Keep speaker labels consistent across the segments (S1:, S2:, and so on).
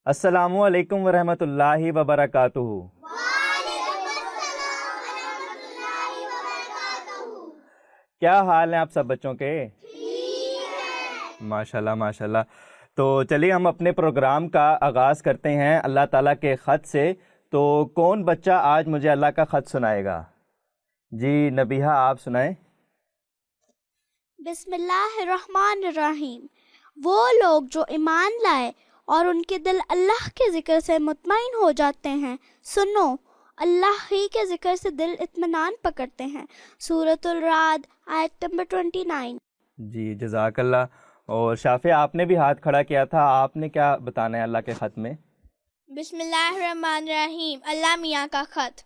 S1: السلام علیکم ورحمۃ اللہ وبرکاتہ۔ کیا حال ہیں آپ سب بچوں کے؟ ماشاءاللہ ماشاءاللہ۔ تو چلیے ہم اپنے پروگرام کا آغاز کرتے ہیں اللہ تعالیٰ کے خط سے۔ تو کون بچہ آج مجھے اللہ کا خط سنائے گا؟ جی نبیہہ آپ سنائیں۔
S2: بسم اللہ الرحمن الرحیم۔ وہ لوگ جو ایمان لائے اور ان کے دل اللہ کے ذکر سے مطمئن ہو جاتے ہیں، سنو اللہ ہی کے ذکر سے دل اطمینان پکڑتے ہیں۔ سورۃ الرعد آیت نمبر 29۔
S1: جی جزاک اللہ۔ اور شافیہ آپ نے بھی ہاتھ کھڑا کیا تھا، آپ نے کیا بتانا ہے اللہ کے خط میں؟
S3: بسم اللہ الرحمن الرحیم۔ اللہ میاں کا خط۔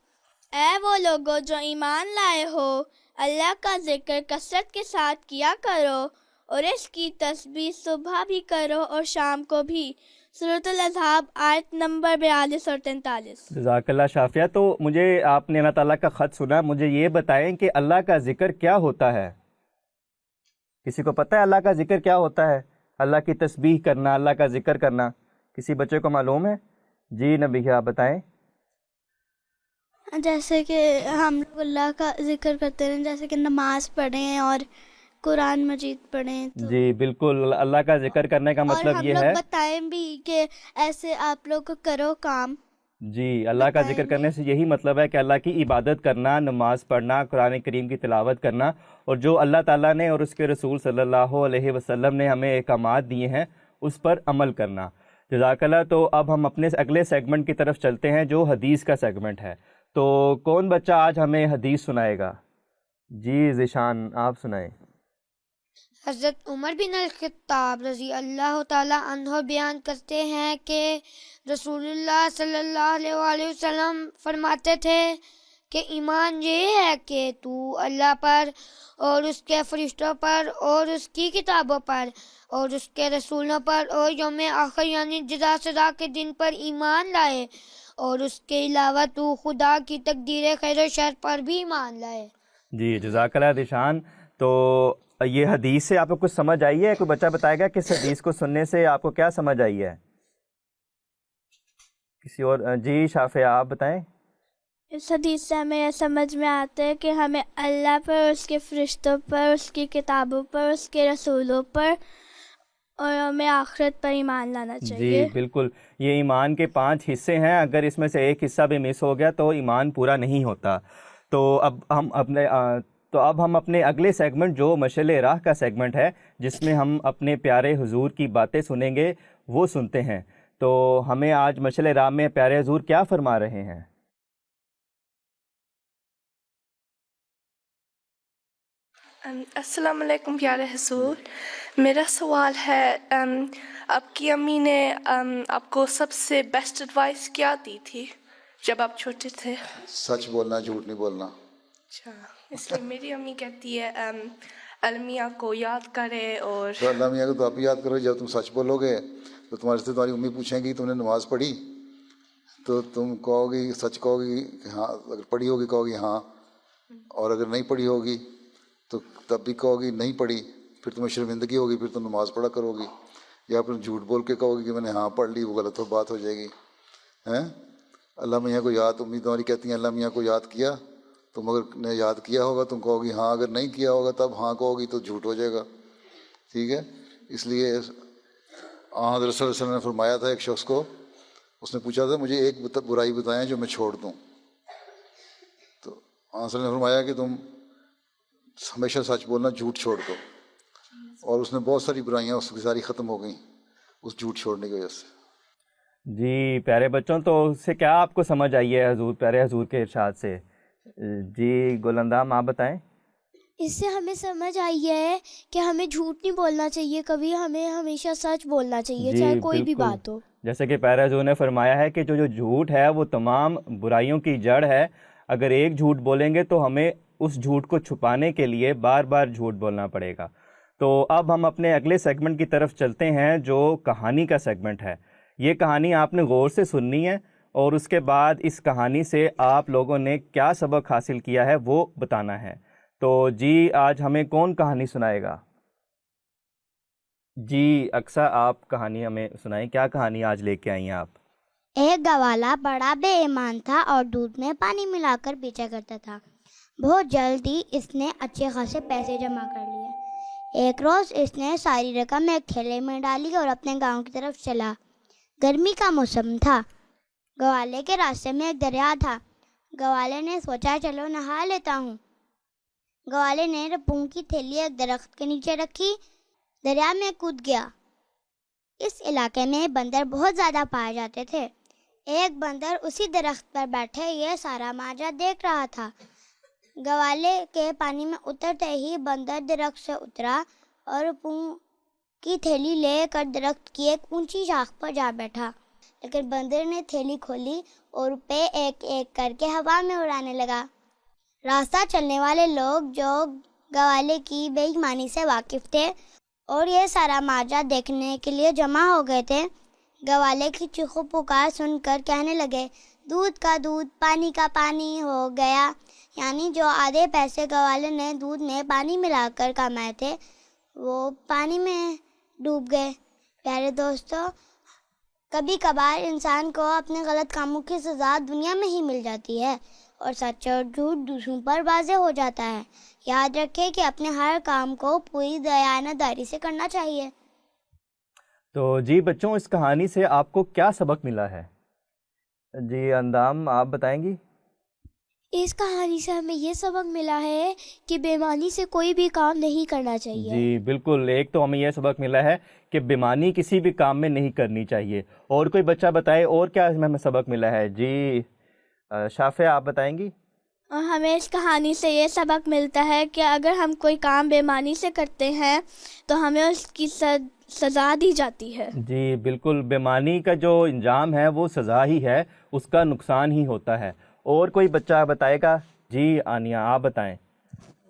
S3: اے وہ لوگو جو ایمان لائے ہو، اللہ کا ذکر کثرت کے ساتھ کیا کرو اور اس کی تسبیح صبح بھی کرو اور شام کو بھی۔ سورۃ الاحزاب آیت نمبر 42 اور 43۔
S1: جزاک اللہ شافیہ۔ تو مجھے آپ نے اللہ تعالیٰ کا خط سنا، مجھے یہ بتائیں کہ اللہ کا ذکر کیا ہوتا ہے؟ کسی کو پتہ ہے اللہ کا ذکر کیا ہوتا ہے؟ اللہ کی تسبیح کرنا، اللہ کا ذکر کرنا، کسی بچے کو معلوم ہے؟ جی نبیہ آپ بتائیں۔
S2: جیسے کہ ہم لوگ اللہ کا ذکر کرتے ہیں، جیسے کہ نماز پڑھیں اور قرآن مجید پڑھیں تو
S1: جی بالکل، اللہ کا ذکر کرنے کا مطلب یہ ہے،
S2: اور ہم لوگ بتائیں بھی کہ ایسے آپ لوگ کرو کام۔
S1: جی اللہ کا ذکر کرنے سے یہی مطلب ہے کہ اللہ کی عبادت کرنا، نماز پڑھنا، قرآن کریم کی تلاوت کرنا، اور جو اللہ تعالیٰ نے اور اس کے رسول صلی اللہ علیہ وسلم نے ہمیں احکامات دیے ہیں اس پر عمل کرنا۔ جزاک اللہ۔ تو اب ہم اپنے اگلے سیگمنٹ کی طرف چلتے ہیں جو حدیث کا سیگمنٹ ہے۔ تو کون بچہ آج ہمیں حدیث سنائے گا؟ جی ذیشان آپ سنائیں۔
S4: حضرت عمر بن الخطاب رضی اللہ تعالی عنہ بیان کرتے ہیں کہ رسول اللہ صلی اللہ علیہ وآلہ وسلم فرماتے تھے کہ ایمان یہ ہے کہ تو اللہ پر اور اس کے فرشتوں پر اور اس کی کتابوں پر اور اس کے رسولوں پر اور یوم آخر یعنی جزا سزا کے دن پر ایمان لائے، اور اس کے علاوہ تو خدا کی تقدیر خیر و شر پر بھی ایمان لائے۔
S1: جی جزاک اللہ ذیشان۔ تو یہ حدیث سے آپ کو کچھ سمجھ آئی ہے؟ کوئی بچہ بتائے گا کہ اس حدیث کو سننے سے آپ کو کیا سمجھ آئی ہے؟ کسی اور؟ جی شافیہ آپ بتائیں۔
S2: اس حدیث سے ہمیں یہ سمجھ میں آتا ہے کہ ہمیں اللہ پر، اس کے فرشتوں پر، اس کی کتابوں پر، اس کے رسولوں پر اور ہمیں آخرت پر ایمان لانا چاہیے۔
S1: جی بالکل، یہ ایمان کے 5 حصے ہیں، اگر اس میں سے ایک حصہ بھی مس ہو گیا تو ایمان پورا نہیں ہوتا۔ تو اب ہم اپنے اگلے سیگمنٹ جو مشعل راہ کا سیگمنٹ ہے، جس میں ہم اپنے پیارے حضور کی باتیں سنیں گے، وہ سنتے ہیں۔ تو ہمیں آج مشعل راہ میں پیارے حضور کیا فرما رہے ہیں؟
S5: السلام علیکم پیارے حضور۔ میرا سوال ہے، آپ کی امی نے آپ کو سب سے بیسٹ ایڈوائس کیا دی تھی جب آپ چھوٹے تھے؟
S6: سچ بولنا، جھوٹ نہیں بولنا۔
S5: اچھا، اس لیے میری امی کہتی ہے المیہ کو یاد کرے اور
S6: تو اللہ میاں کو تو آپ ہی یاد کرو۔ جب تم سچ بولو گے تو تمہارے سے تمہاری امی پوچھیں گی تم نے نماز پڑھی، تو تم کہو گی، سچ کہو گی کہ ہاں، اگر پڑھی ہوگی کہو گی ہاں، اور اگر نہیں پڑھی ہوگی تو تب بھی کہو گی نہیں پڑھی، پھر تمہیں شرمندگی ہوگی، پھر تم نماز پڑھا کرو گی۔ یا پھر جھوٹ بول کے کہو گی کہ میں نے ہاں پڑھ لی، وہ غلط بات ہو جائے گی۔ اللہ میاں کو یاد، امی تمہاری کہتی ہیں اللہ میاں کو یاد کیا، تم اگر نے یاد کیا ہوگا تم کہو گی ہاں، اگر نہیں کیا ہوگا تب ہاں کہو گی تو جھوٹ ہو جائے گا۔ ٹھیک ہے، اس لیے حضرت صلی اللہ علیہ وسلم نے فرمایا تھا ایک شخص کو، اس نے پوچھا تھا مجھے ایک برائی بتائیں جو میں چھوڑ دوں، تو صلی اللہ علیہ وسلم نے فرمایا کہ تم ہمیشہ سچ بولنا، جھوٹ چھوڑ دو، اور اس نے بہت ساری برائیاں اس کی ساری ختم ہو گئیں اس جھوٹ چھوڑنے کی وجہ سے۔
S1: جی پیارے بچوں، تو اس سے کیا آپ کو سمجھ آئی ہے حضور، پیارے حضور کے ارشاد سے؟ جی گلندام آپ بتائیں۔
S2: اس سے ہمیں سمجھ آئی ہے کہ ہمیں جھوٹ نہیں بولنا چاہیے کبھی، ہمیں ہمیشہ سچ بولنا چاہیے، چاہے کوئی بھی بات ہو۔
S1: جیسے کہ پیارے حضور نے فرمایا ہے کہ جو جھوٹ ہے وہ تمام برائیوں کی جڑ ہے، اگر ایک جھوٹ بولیں گے تو ہمیں اس جھوٹ کو چھپانے کے لیے بار بار جھوٹ بولنا پڑے گا۔ تو اب ہم اپنے اگلے سیگمنٹ کی طرف چلتے ہیں جو کہانی کا سیگمنٹ ہے۔ یہ کہانی آپ نے غور سے سننی ہے اور اس کے بعد اس کہانی سے آپ لوگوں نے کیا سبق حاصل کیا ہے وہ بتانا ہے۔ تو جی آج ہمیں کون کہانی سنائے گا؟ جی اقصا آپ کہانی ہمیں سنائیں، کیا کہانی آج لے کے آئی ہیں آپ؟
S7: ایک گوالا بڑا بے ایمان تھا اور دودھ میں پانی ملا کر بیچا کرتا تھا۔ بہت جلد ہی اس نے اچھے خاصے پیسے جمع کر لیے۔ ایک روز اس نے ساری رقم ایک تھیلے میں ڈالی اور اپنے گاؤں کی طرف چلا۔ گرمی کا موسم تھا۔ گوالے کے راستے میں ایک دریا تھا۔ گوالے نے سوچا چلو نہا لیتا ہوں۔ گوالے نے روپوں کی تھیلی ایک درخت کے نیچے رکھی، دریا میں کود گیا۔ اس علاقے میں بندر بہت زیادہ پائے جاتے تھے۔ ایک بندر اسی درخت پر بیٹھے یہ سارا ماجرا دیکھ رہا تھا۔ گوالے کے پانی میں اترتے ہی بندر درخت سے اترا اور روپوں کی تھیلی لے کر درخت کی ایک اونچی شاخ پر جا بیٹھا، لیکن بندر نے تھیلی کھولی اور روپے ایک ایک کر کے ہوا میں اڑانے لگا۔ راستہ چلنے والے لوگ جو گوالے کی بے ایمانی سے واقف تھے اور یہ سارا ماجرا دیکھنے کے لیے جمع ہو گئے تھے، گوالے کی چیخو پکار سن کر کہنے لگے، دودھ کا دودھ پانی کا پانی ہو گیا۔ یعنی جو آدھے پیسے گوالے نے دودھ میں پانی ملا کر کمائے تھے وہ پانی میں ڈوب گئے۔ پیارے دوستو، کبھی کبھار انسان کو اپنے غلط کاموں کی سزا دنیا میں ہی مل جاتی ہے اور سچ اور جھوٹ دوسروں پر واضح ہو جاتا ہے۔ یاد رکھیں کہ اپنے ہر کام کو پوری دیانتداری سے کرنا چاہیے۔
S1: تو جی بچوں، اس کہانی سے آپ کو کیا سبق ملا ہے؟ جی اندام آپ بتائیں گی؟
S8: اس کہانی سے ہمیں یہ سبق ملا ہے کہ بے ایمانی سے کوئی بھی کام نہیں کرنا چاہیے۔
S1: جی بالکل، ایک تو ہمیں یہ سبق ملا ہے کہ بے ایمانی کسی بھی کام میں نہیں کرنی چاہیے۔ اور کوئی بچہ بتائے اور کیا اس میں ہمیں سبق ملا ہے؟ جی شافع آپ بتائیں گی؟
S3: اور ہمیں اس کہانی سے یہ سبق ملتا ہے کہ اگر ہم کوئی کام بے ایمانی سے کرتے ہیں تو ہمیں اس کی سزا دی جاتی ہے۔
S1: جی بالکل، بے ایمانی کا جو انجام ہے وہ سزا ہی ہے، اس کا نقصان ہی ہوتا ہے۔ اور کوئی بچہ بتائے گا؟ جی آنیہ آپ بتائیں۔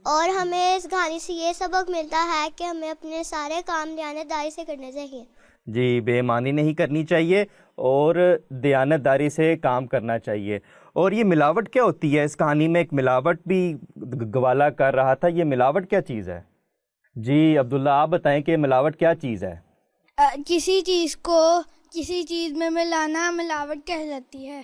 S7: اور ہمیں اس کہانی سے یہ سبق ملتا ہے کہ ہمیں اپنے سارے کام دیانتداری سے کرنے چاہیے۔
S1: جی بے ایمانی نہیں کرنی چاہیے اور دیانتداری سے کام کرنا چاہیے۔ اور یہ ملاوٹ کیا ہوتی ہے؟ اس کہانی میں ایک ملاوٹ بھی گوالا کر رہا تھا، یہ ملاوٹ کیا چیز ہے؟ جی عبداللہ آپ بتائیں کہ ملاوٹ کیا چیز ہے؟
S8: کسی چیز کو کسی چیز میں ملانا ملاوٹ کہلاتی ہے۔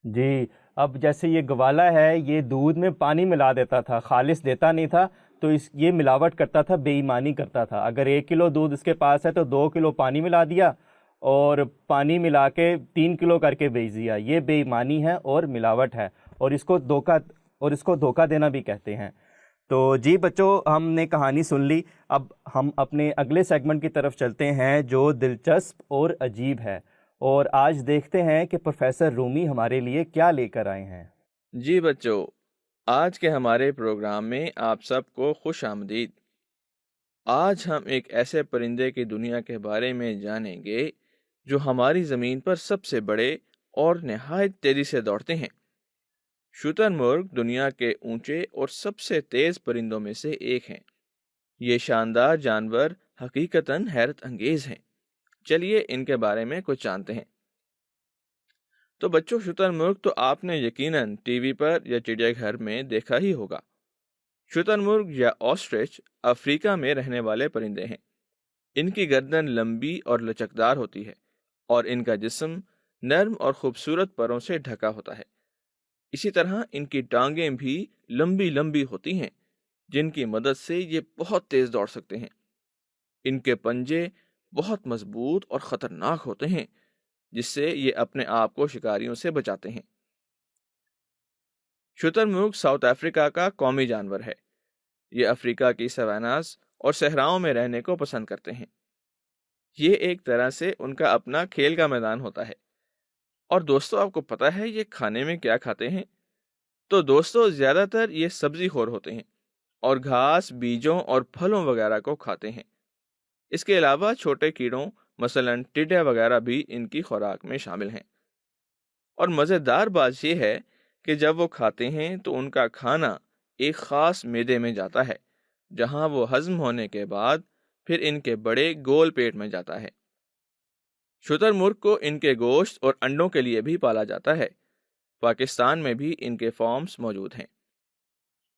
S1: جی اب جیسے یہ گوالا ہے، یہ دودھ میں پانی ملا دیتا تھا، خالص دیتا نہیں تھا، تو یہ ملاوٹ کرتا تھا، بے ایمانی کرتا تھا۔ اگر 1 کلو دودھ اس کے پاس ہے تو 2 کلو پانی ملا دیا اور پانی ملا کے 3 کلو کر کے بیچ دیا۔ یہ بے ایمانی ہے اور ملاوٹ ہے، اور اس کو دھوکہ دینا بھی کہتے ہیں۔ تو جی بچوں، ہم نے کہانی سن لی، اب ہم اپنے اگلے سیگمنٹ کی طرف چلتے ہیں جو دلچسپ اور عجیب ہے، اور آج دیکھتے ہیں کہ پروفیسر رومی ہمارے لیے کیا لے کر آئے ہیں۔
S9: جی بچوں، آج کے ہمارے پروگرام میں آپ سب کو خوش آمدید۔ آج ہم ایک ایسے پرندے کی دنیا کے بارے میں جانیں گے جو ہماری زمین پر سب سے بڑے اور نہایت تیزی سے دوڑتے ہیں۔ شتر مرغ دنیا کے اونچے اور سب سے تیز پرندوں میں سے ایک ہیں۔ یہ شاندار جانور حقیقتاً حیرت انگیز ہیں۔ چلیے ان کے بارے میں کچھ جانتے ہیں۔ تو بچوں، شتر مرغ تو آپ نے یقیناً ٹی وی پر یا چڑیا گھر میں دیکھا ہی ہوگا۔ شتر مرغ یا آسٹرچ افریقہ میں رہنے والے پرندے ہیں۔ ان کی گردن لمبی اور لچکدار ہوتی ہے اور ان کا جسم نرم اور خوبصورت پروں سے ڈھکا ہوتا ہے۔ اسی طرح ان کی ٹانگیں بھی لمبی لمبی ہوتی ہیں، جن کی مدد سے یہ بہت تیز دوڑ سکتے ہیں۔ ان کے پنجے بہت مضبوط اور خطرناک ہوتے ہیں، جس سے یہ اپنے آپ کو شکاریوں سے بچاتے ہیں۔ شتر مرغ ساؤتھ افریقہ کا قومی جانور ہے۔ یہ افریقہ کی سواناز اور صحراؤں میں رہنے کو پسند کرتے ہیں۔ یہ ایک طرح سے ان کا اپنا کھیل کا میدان ہوتا ہے۔ اور دوستو، آپ کو پتہ ہے یہ کھانے میں کیا کھاتے ہیں؟ تو دوستو، زیادہ تر یہ سبزی خور ہوتے ہیں اور گھاس، بیجوں اور پھلوں وغیرہ کو کھاتے ہیں۔ اس کے علاوہ چھوٹے کیڑوں مثلاً ٹڈے وغیرہ بھی ان کی خوراک میں شامل ہیں۔ اور مزیدار بات یہ ہے کہ جب وہ کھاتے ہیں تو ان کا کھانا ایک خاص معدے میں جاتا ہے، جہاں وہ ہضم ہونے کے بعد پھر ان کے بڑے گول پیٹ میں جاتا ہے۔ شتر مرغ کو ان کے گوشت اور انڈوں کے لیے بھی پالا جاتا ہے۔ پاکستان میں بھی ان کے فارمز موجود ہیں۔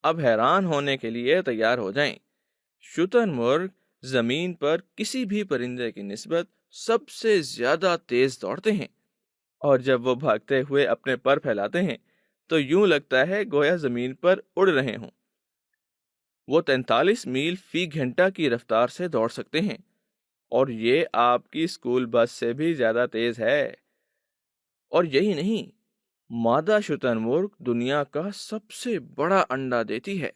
S9: اب حیران ہونے کے لیے تیار ہو جائیں۔ شتر مرغ زمین پر کسی بھی پرندے کی نسبت سب سے زیادہ تیز دوڑتے ہیں، اور جب وہ بھاگتے ہوئے اپنے پر پھیلاتے ہیں تو یوں لگتا ہے گویا زمین پر اڑ رہے ہوں۔ وہ 43 میل فی گھنٹہ کی رفتار سے دوڑ سکتے ہیں، اور یہ آپ کی اسکول بس سے بھی زیادہ تیز ہے۔ اور یہی نہیں، مادہ شتر مرغ دنیا کا سب سے بڑا انڈا دیتی ہے،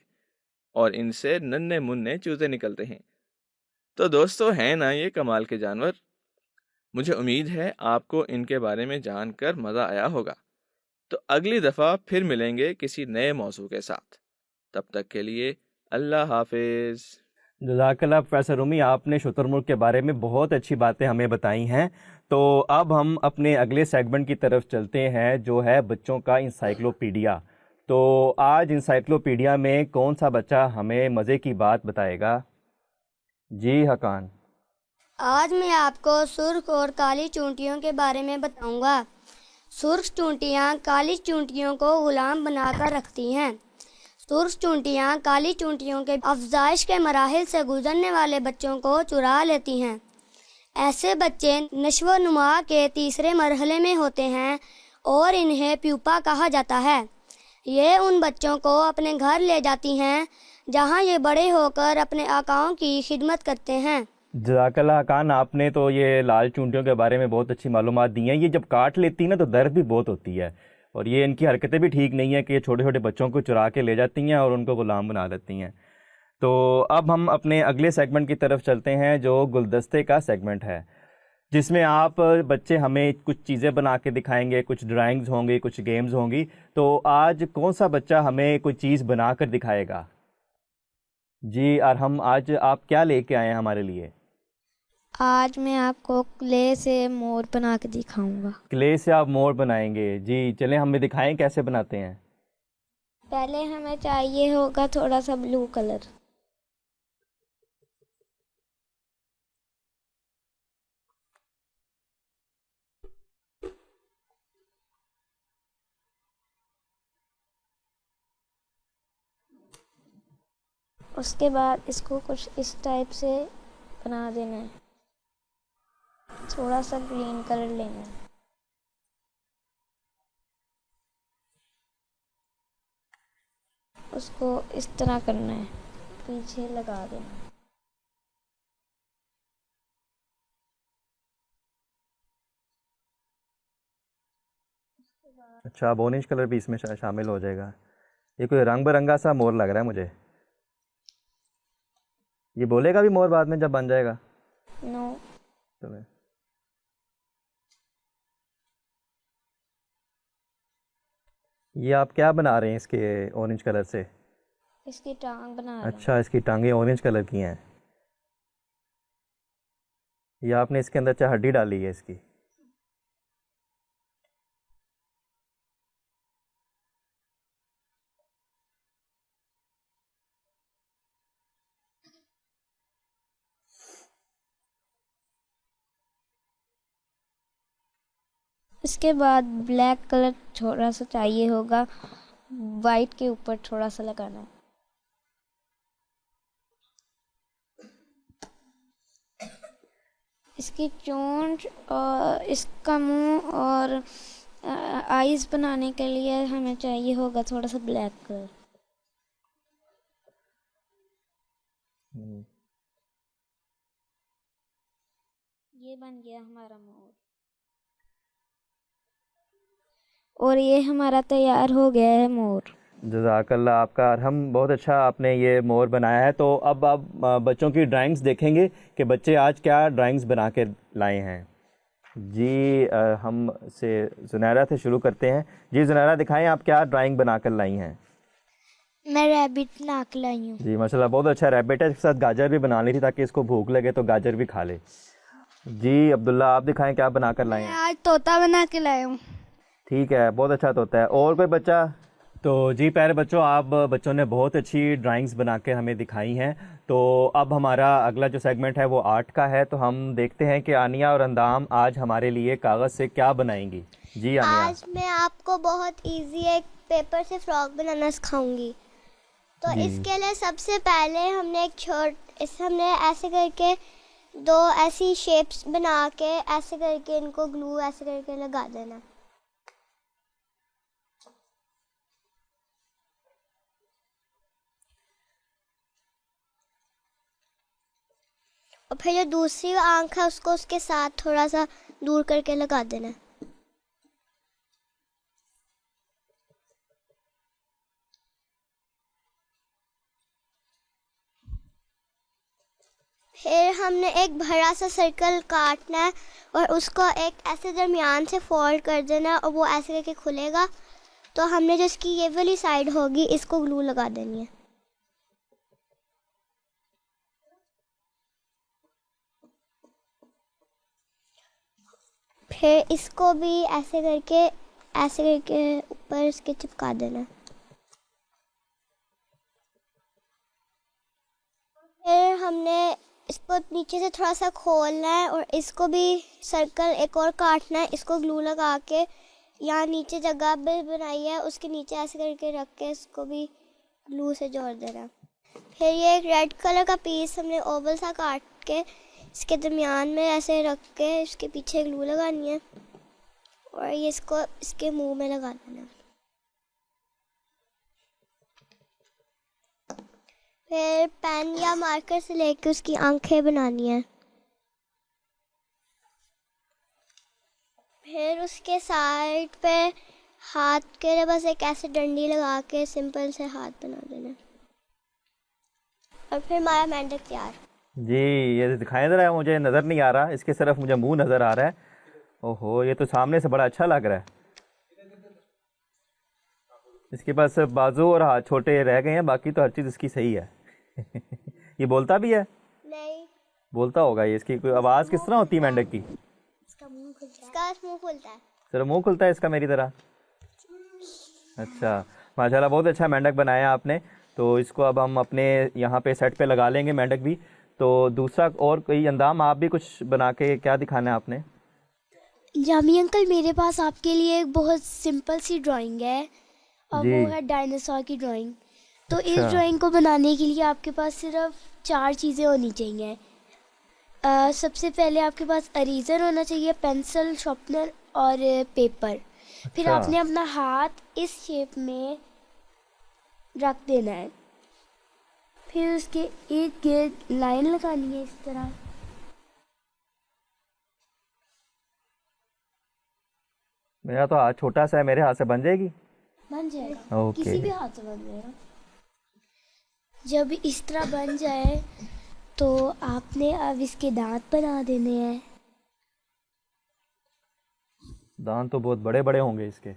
S9: اور ان سے ننھے منھے چوزے نکلتے ہیں۔ تو دوستو، ہیں نا یہ کمال کے جانور؟ مجھے امید ہے آپ کو ان کے بارے میں جان کر مزہ آیا ہوگا۔ تو اگلی دفعہ پھر ملیں گے کسی نئے موضوع کے ساتھ۔ تب تک کے لیے اللہ حافظ۔
S1: جزاک اللہ پروفیسر رومی، آپ نے شتر مرغ کے بارے میں بہت اچھی باتیں ہمیں بتائی ہیں۔ تو اب ہم اپنے اگلے سیگمنٹ کی طرف چلتے ہیں، جو ہے بچوں کا انسائکلوپیڈیا۔ تو آج انسائکلوپیڈیا میں کون سا بچہ ہمیں مزے کی بات بتائے گا؟ جی حقان۔
S7: آج میں آپ کو سرخ اور کالی چونٹیوں کے بارے میں بتاؤں گا۔ سرخ چونٹیاں کالی چونٹیوں کو غلام بنا کر رکھتی ہیں۔ سرخ چونٹیاں کالی چونٹیوں کے افزائش کے مراحل سے گزرنے والے بچوں کو چرا لیتی ہیں۔ ایسے بچے نشو و نما کے تیسرے مرحلے میں ہوتے ہیں اور انہیں پیوپا کہا جاتا ہے۔ یہ ان بچوں کو اپنے گھر لے جاتی ہیں جہاں یہ بڑے ہو کر اپنے آقاؤں کی خدمت کرتے ہیں۔
S1: جزاک اللہ حقان، آپ نے تو یہ لال چونٹیوں کے بارے میں بہت اچھی معلومات دی ہیں۔ یہ جب کاٹ لیتی ہیں نا تو درد بھی بہت ہوتی ہے، اور یہ ان کی حرکتیں بھی ٹھیک نہیں ہیں کہ یہ چھوٹے چھوٹے بچوں کو چرا کے لے جاتی ہیں اور ان کو غلام بنا لیتی ہیں۔ تو اب ہم اپنے اگلے سیگمنٹ کی طرف چلتے ہیں، جو گلدستے کا سیگمنٹ ہے، جس میں آپ بچے ہمیں کچھ چیزیں بنا کے دکھائیں گے، کچھ ڈرائنگز ہوں گی، کچھ گیمز ہوں گی۔ تو آج کون سا بچہ ہمیں کوئی چیز بنا کر دکھائے گا؟ جی ارحم، آج آپ کیا لے کے آئے ہیں ہمارے لیے؟
S8: آج میں آپ کو کلے سے مور بنا کے دکھاؤں گا۔
S1: کلے سے آپ مور بنائیں گے؟ جی چلیں ہمیں دکھائیں کیسے بناتے ہیں۔
S8: پہلے ہمیں چاہیے ہوگا تھوڑا سا بلو کلر۔ اس کے بعد اس کو کچھ اس ٹائپ سے بنا دینا ہے۔ تھوڑا سا گرین کلر لینا ہے۔ اس کو اس طرح کرنا ہے، پیچھے لگا دینا ہے۔
S1: اچھا، اب اورنج کلر بھی اس میں شامل ہو جائے گا۔ یہ کوئی رنگ برنگا سا مور لگ رہا ہے مجھے۔ یہ بولے گا بھی مور بعد میں جب بن جائے گا؟
S8: نو۔
S1: چلے، یہ آپ کیا بنا رہے ہیں اس کے اورنج کلر سے؟
S8: اس کی ٹانگ بنا رہا ہوں۔
S1: اچھا، اس کی ٹانگیں اورنج کلر کی ہیں۔ یہ آپ نے اس کے اندر اچھا ہڈی ڈالی ہے اس کی۔
S8: اس کے بعد بلیک کلر تھوڑا سا چاہیے ہوگا، وائٹ کے اوپر تھوڑا سا لگانا ہے۔ اس کی چونچ اور اس کا منہ اور آئیز بنانے کے لیے ہمیں چاہیے ہوگا تھوڑا سا بلیک کلر۔ یہ بن گیا ہمارا مور، اور یہ ہمارا تیار ہو گیا ہے مور۔
S1: جزاک اللہ آپ کا ارحم، بہت اچھا آپ نے یہ مور بنایا ہے۔ تو اب آپ بچوں کی ڈرائنگز دیکھیں گے کہ بچے آج کیا ڈرائنگز بنا کے لائے ہیں۔ جی ہم سے زنیرہ سے شروع کرتے ہیں۔ جی زنیرہ، دکھائیں آپ کیا ڈرائنگ بنا کر لائی ہیں۔
S7: میں ریبٹ بنا کے لائی ہوں۔
S1: جی ماشاء اللہ، بہت اچھا ریبٹ ہے، اس کے ساتھ گاجر بھی بنا لی تھی تاکہ اس کو بھوک لگے تو گاجر بھی کھا لے۔ جی عبداللہ، آپ دکھائیں کیا بنا کر لائے ہیں۔
S4: میں آج طوطا بنا کے لایا ہوں۔
S1: ٹھیک ہے، بہت اچھا ہوتا ہے۔ اور کوئی بچہ؟ تو جی پیارے بچوں، آپ بچوں نے بہت اچھی ڈرائنگز بنا کے ہمیں دکھائی ہیں۔ تو اب ہمارا اگلا جو سیگمنٹ ہے وہ آرٹ کا ہے، تو ہم دیکھتے ہیں کہ آنیہ اور اندام آج ہمارے لیے کاغذ سے کیا بنائیں گی۔ جی آنیہ۔
S7: آج میں آپ کو بہت ایزی ایک پیپر سے فراک بنانا سکھاؤں گی۔ تو اس کے لیے سب سے پہلے ہم نے ہم نے ایسے کر کے 2 ایسی شیپس بنا کے ایسے کر کے ان کو گلو ایسے کر کے لگا دینا. اور پھر جو دوسری آنکھ ہے اس کو اس کے ساتھ تھوڑا سا دور کر کے لگا دینا. پھر ہم نے ایک بڑا سا سرکل کاٹنا ہے اور اس کو ایک ایسے درمیان سے فولڈ کر دینا ہے اور وہ ایسے کر کے کھلے گا. تو ہم نے جو اس کی یہ والی سائڈ ہوگی اس کو گلو لگا دینی ہے. پھر اس کو بھی ایسے کر کے اوپر اس کے چپکا دینا. پھر ہم نے اس کو نیچے سے تھوڑا سا کھولنا ہے اور اس کو بھی سرکل ایک اور کاٹنا ہے. اس کو گلو لگا کے یہاں نیچے جگہ بھی بنائی ہے اس کے نیچے ایسے کر کے رکھ کے اس کو بھی گلو سے جوڑ دینا. پھر یہ ایک ریڈ کلر کا پیس ہم نے اوول سا کاٹ کے اس کے درمیان میں ایسے رکھ کے اس کے پیچھے گلو لگانی ہے اور یہ اس کو اس کے منہ میں لگا دینا. پھر پین یا مارکر سے لے کے اس کی آنکھیں بنانی ہیں. پھر اس کے سائڈ پہ ہاتھ کے لیے بس ایک ایسے ڈنڈی لگا کے سمپل سے ہاتھ بنا دینا اور پھر ہمارا مینڈک تیار.
S1: جی یہ دکھائیں ذرا, مجھے نظر نہیں آ رہا, اس کے صرف مجھے منہ نظر آ رہا ہے. اوہو یہ تو سامنے سے بڑا اچھا لگ رہا ہے. اس کے پاس بازو اور ہاتھ چھوٹے رہ گئے ہیں, باقی تو ہر چیز اس کی صحیح ہے. یہ بولتا بھی ہے؟
S7: نہیں
S1: بولتا ہوگا. یہ اس کی کوئی آواز کس طرح ہوتی ہے مینڈک کی؟
S7: اس کا منہ کھلتا ہے.
S1: صرف منہ کھلتا ہے اس کا میری طرح؟ اچھا ماشاءاللہ بہت اچھا مینڈک بنایا آپ نے. تو اس کو اب ہم اپنے یہاں پہ سیٹ پہ لگا لیں گے مینڈک بھی. تو دوسرا اور کوئی اندام آپ بھی کچھ بنا کے کیا دکھانا ہے آپ نے؟
S10: جامی انکل میرے پاس آپ کے لیے ایک بہت سمپل سی ڈرائنگ ہے اور وہ ہے ڈائناسور کی ڈرائنگ. تو اس ڈرائنگ کو بنانے کے لیے آپ کے پاس صرف 4 چیزیں ہونی چاہیے. سب سے پہلے آپ کے پاس اریزر ہونا چاہیے, پینسل, شارپنر اور پیپر. پھر آپ نے اپنا ہاتھ اس شیپ میں رکھ دینا ہے. پھر اس کے ایک گرد لائن لگانی ہے اس طرح.
S1: میرا تو ہاتھ چھوٹا سا ہے, میرے ہاتھ سے بن جائے گی؟
S10: بن جائے گا, کسی بھی ہاتھ سے بن جائے گا. جب اس طرح بن جائے تو آپ نے اب اس کے دانت بنا دینے ہیں.
S1: دانت تو بہت بڑے بڑے ہوں گے اس کے.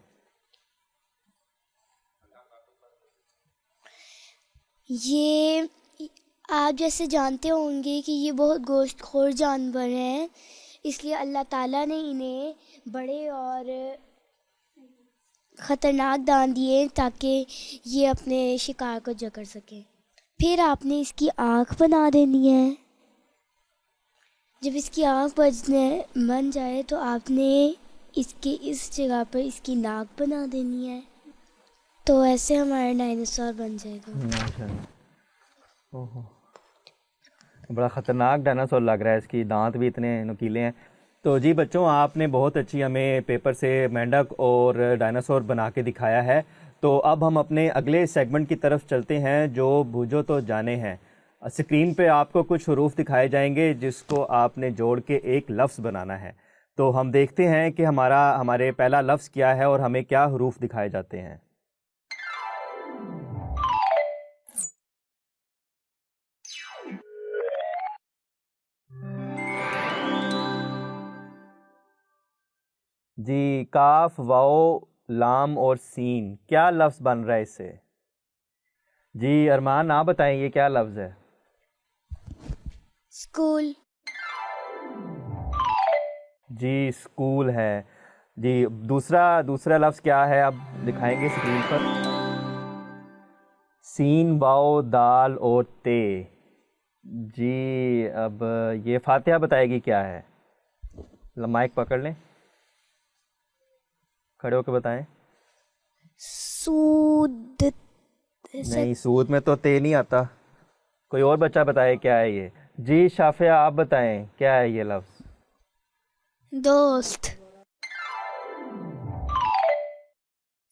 S10: یہ آپ جیسے جانتے ہوں گے کہ یہ بہت گوشت خور جانور ہیں, اس لیے اللہ تعالیٰ نے انہیں بڑے اور خطرناک دانت دیے تاکہ یہ اپنے شکار کو جکڑ سکیں. پھر آپ نے اس کی آنکھ بنا دینی ہے. جب اس کی آنکھ بن جائے تو آپ نے اس کے اس جگہ پر اس کی ناک بنا دینی ہے. تو ایسے ہمارا ڈائناسور بن جائے گا.
S1: بڑا خطرناک ڈائناسور لگ رہا ہے, اس کی دانت بھی اتنے نکیلے ہیں. تو جی بچوں, آپ نے بہت اچھی ہمیں پیپر سے مینڈک اور ڈائناسور بنا کے دکھایا ہے. تو اب ہم اپنے اگلے سیگمنٹ کی طرف چلتے ہیں جو بوجھو تو جانے ہیں. اسکرین پہ آپ کو کچھ حروف دکھائے جائیں گے جس کو آپ نے جوڑ کے ایک لفظ بنانا ہے. تو ہم دیکھتے ہیں کہ ہمارے پہلا لفظ کیا ہے اور ہمیں کیا حروف دکھائے جاتے ہیں. جی کاف, واو, لام اور سین, کیا لفظ بن رہا ہے اس سے؟ جی ارمان آپ بتائیں یہ کیا لفظ ہے؟
S10: اسکول.
S1: جی اسکول ہے. جی دوسرا لفظ کیا ہے اب دکھائیں گے اسکرین پر؟ سین, واو, دال اور تے. جی اب یہ فاتحہ بتائے گی کیا ہے؟ مائک پکڑ لیں, کھڑے ہو کے بتائیں.
S10: سود.
S1: نہیں سود میں تو تے نہیں آتا. کوئی اور بچہ بتائے کیا ہے یہ. جی شافیہ آپ بتائیں کیا ہے یہ لفظ.
S10: دوست.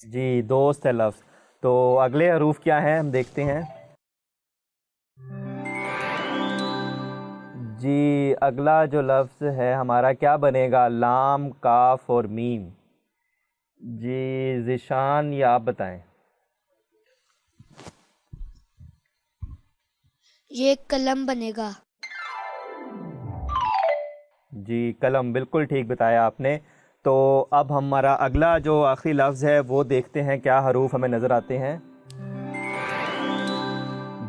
S1: جی دوست ہے لفظ. تو اگلے حروف کیا ہیں ہم دیکھتے ہیں. جی اگلا جو لفظ ہے ہمارا کیا بنے گا. لام کاف اور میم. جی ذیشان یا آپ بتائیں.
S4: یہ قلم بنے گا.
S1: جی قلم بالکل ٹھیک بتایا آپ نے. تو اب ہمارا اگلا جو آخری لفظ ہے وہ دیکھتے ہیں کیا حروف ہمیں نظر آتے ہیں.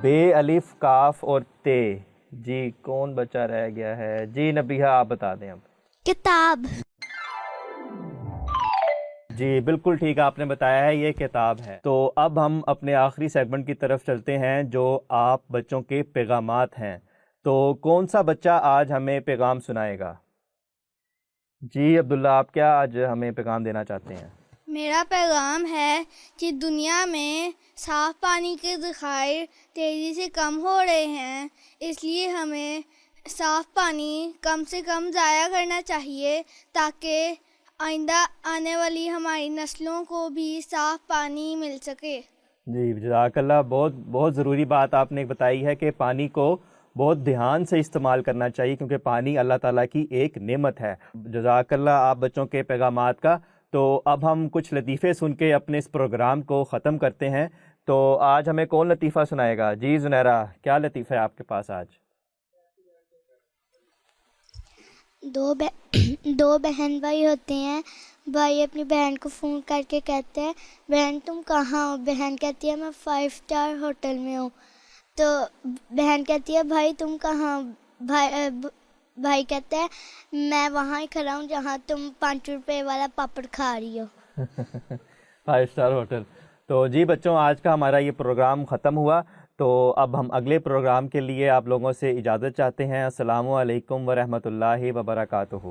S1: بے الف کاف اور تے. جی کون بچہ رہ گیا ہے. جی نبیہہ آپ بتا دیں اب.
S2: کتاب.
S1: جی بالکل ٹھیک آپ نے بتایا ہے یہ کتاب ہے. تو اب ہم اپنے آخری سیگمنٹ کی طرف چلتے ہیں جو آپ بچوں کے پیغامات ہیں. تو کون سا بچہ آج ہمیں پیغام سنائے گا. جی عبداللہ آپ کیا آج ہمیں پیغام دینا چاہتے ہیں.
S3: میرا پیغام ہے کہ دنیا میں صاف پانی کے ذخائر تیزی سے کم ہو رہے ہیں، اس لیے ہمیں صاف پانی کم سے کم ضائع کرنا چاہیے تاکہ آئندہ آنے والی ہماری نسلوں کو بھی صاف پانی مل سکے.
S1: جی جزاک اللہ. بہت ضروری بات آپ نے بتائی ہے کہ پانی کو بہت دھیان سے استعمال کرنا چاہیے کیونکہ پانی اللہ تعالیٰ کی ایک نعمت ہے. جزاک اللہ آپ بچوں کے پیغامات کا. تو اب ہم کچھ لطیفے سن کے اپنے اس پروگرام کو ختم کرتے ہیں. تو آج ہمیں کون لطیفہ سنائے گا. جی زنیرہ کیا لطیفہ ہے آپ کے پاس آج.
S10: دو بہن بھائی ہوتے ہیں. بھائی اپنی بہن کو فون کر کے کہتے ہیں بہن تم کہاں ہو. بہن کہتی ہے میں 5 اسٹار ہوٹل میں ہوں. تو بہن کہتی ہے بھائی تم کہاں. بھائی کہتا ہے میں وہاں ہی کھڑا ہوں جہاں تم 5 روپے والا پاپڑ کھا رہی ہو.
S1: 5 اسٹار ہوٹل. تو جی بچوں آج کا ہمارا یہ پروگرام ختم ہوا. تو اب ہم اگلے پروگرام کے لیے آپ لوگوں سے اجازت چاہتے ہیں. السلام علیکم ورحمۃ اللہ وبرکاتہ.